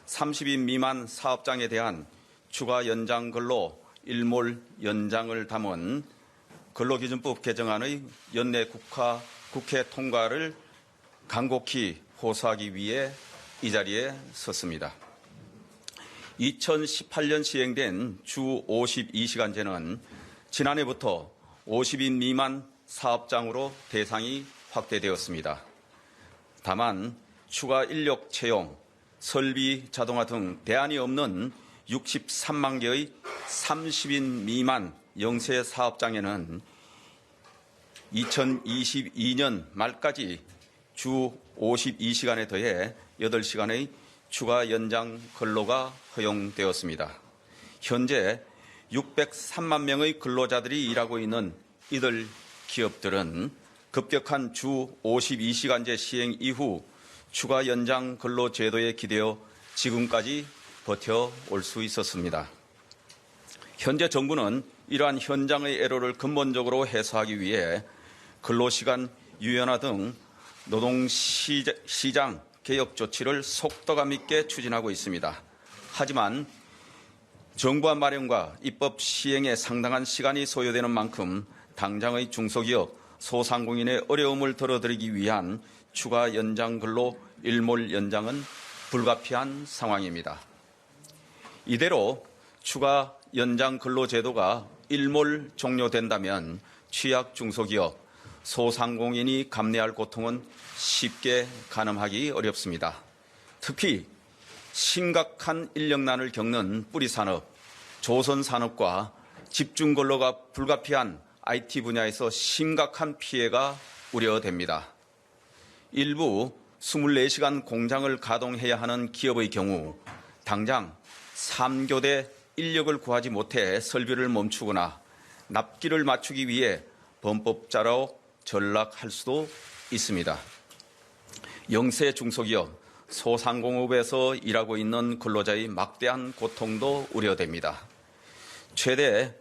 30인 미만 사업장에 대한 추가 연장 근로 일몰 연장을 담은 근로기준법 개정안의 연내 국회 통과를 간곡히 호소하기 위해 이 자리에 섰습니다. 2018년 시행된 주 52시간제는 지난해부터 50인 미만 사업장으로 대상이 확대되었습니다. 다만 추가 인력 채용, 설비 자동화 등 대안이 없는 63만 개의 30인 미만 영세 사업장에는 2022년 말까지 주 52시간에 더해 8시간의 추가 연장 근로가 허용되었습니다. 현재 603만 명의 근로자들이 일하고 있는 이들 기업들은 급격한 주 52시간제 시행 이후 추가 연장 근로 제도에 기대어 지금까지 버텨올 수 있었습니다. 현재 정부는 이러한 현장의 애로를 근본적으로 해소하기 위해 근로시간 유연화 등 노동시장 개혁 조치를 속도감 있게 추진하고 있습니다. 하지만 정부안 마련과 입법 시행에 상당한 시간이 소요되는 만큼 당장의 중소기업, 소상공인의 어려움을 덜어드리기 위한 추가 연장 근로 일몰 연장은 불가피한 상황입니다. 이대로 추가 연장 근로 제도가 일몰 종료된다면 취약 중소기업, 소상공인이 감내할 고통은 쉽게 가늠하기 어렵습니다. 특히 심각한 인력난을 겪는 뿌리산업, 조선산업과 집중 근로가 불가피한 IT 분야에서 심각한 피해가 우려됩니다. 일부 24시간 공장을 가동해야 하는 기업의 경우 당장 3교대 인력을 구하지 못해 설비를 멈추거나 납기를 맞추기 위해 범법자로 전락할 수도 있습니다. 영세 중소기업, 소상공업에서 일하고 있는 근로자의 막대한 고통도 우려됩니다. 최대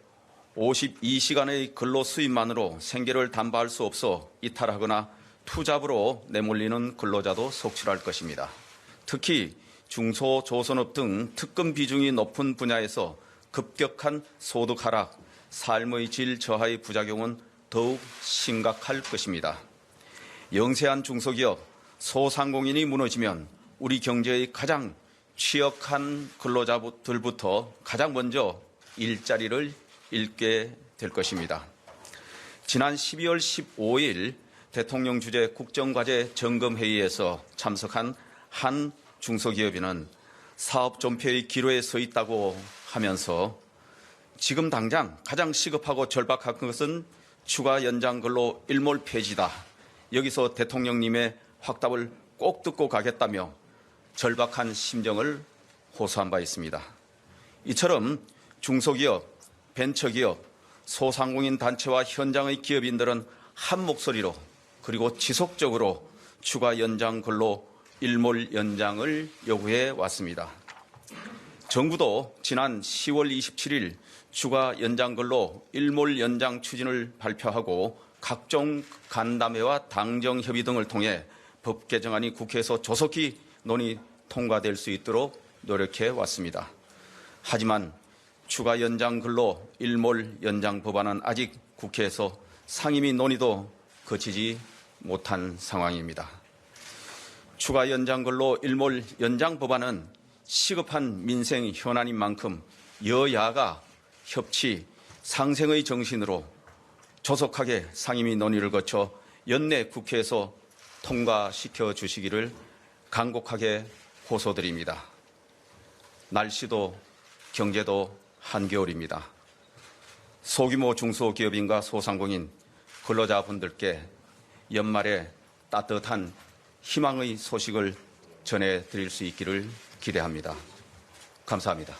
52시간의 근로 수입만으로 생계를 담보할 수 없어 이탈하거나 투잡으로 내몰리는 근로자도 속출할 것입니다. 특히 중소조선업 등 특근 비중이 높은 분야에서 급격한 소득 하락, 삶의 질 저하의 부작용은 더욱 심각할 것입니다. 영세한 중소기업, 소상공인이 무너지면 우리 경제의 가장 취약한 근로자들부터 가장 먼저 일자리를 잃게 될 것입니다. 지난 12월 15일 대통령 주재 국정과제 점검회의에서 참석한 한 중소기업인은 사업 존폐의 기로에 서 있다고 하면서 지금 당장 가장 시급하고 절박한 것은 추가 연장 근로 일몰 폐지다. 여기서 대통령님의 확답을 꼭 듣고 가겠다며 절박한 심정을 호소한 바 있습니다. 이처럼 중소기업, 벤처기업, 소상공인 단체와 현장의 기업인들은 한 목소리로 그리고 지속적으로 추가 연장 근로 일몰 연장을 요구해 왔습니다. 정부도 지난 10월 27일 추가 연장 근로 일몰 연장 추진을 발표하고 각종 간담회와 당정 협의 등을 통해 법 개정안이 국회에서 조속히 논의 통과될 수 있도록 노력해 왔습니다. 하지만 추가 연장 근로 일몰 연장 법안은 아직 국회에서 상임위 논의도 거치지 못한 상황입니다. 추가 연장 근로 일몰 연장 법안은 시급한 민생 현안인 만큼 여야가 협치, 상생의 정신으로 조속하게 상임위 논의를 거쳐 연내 국회에서 통과시켜 주시기를 간곡하게 호소드립니다. 날씨도 경제도 한겨울입니다. 소규모 중소기업인과 소상공인 근로자분들께 연말에 따뜻한 희망의 소식을 전해드릴 수 있기를 기대합니다. 감사합니다.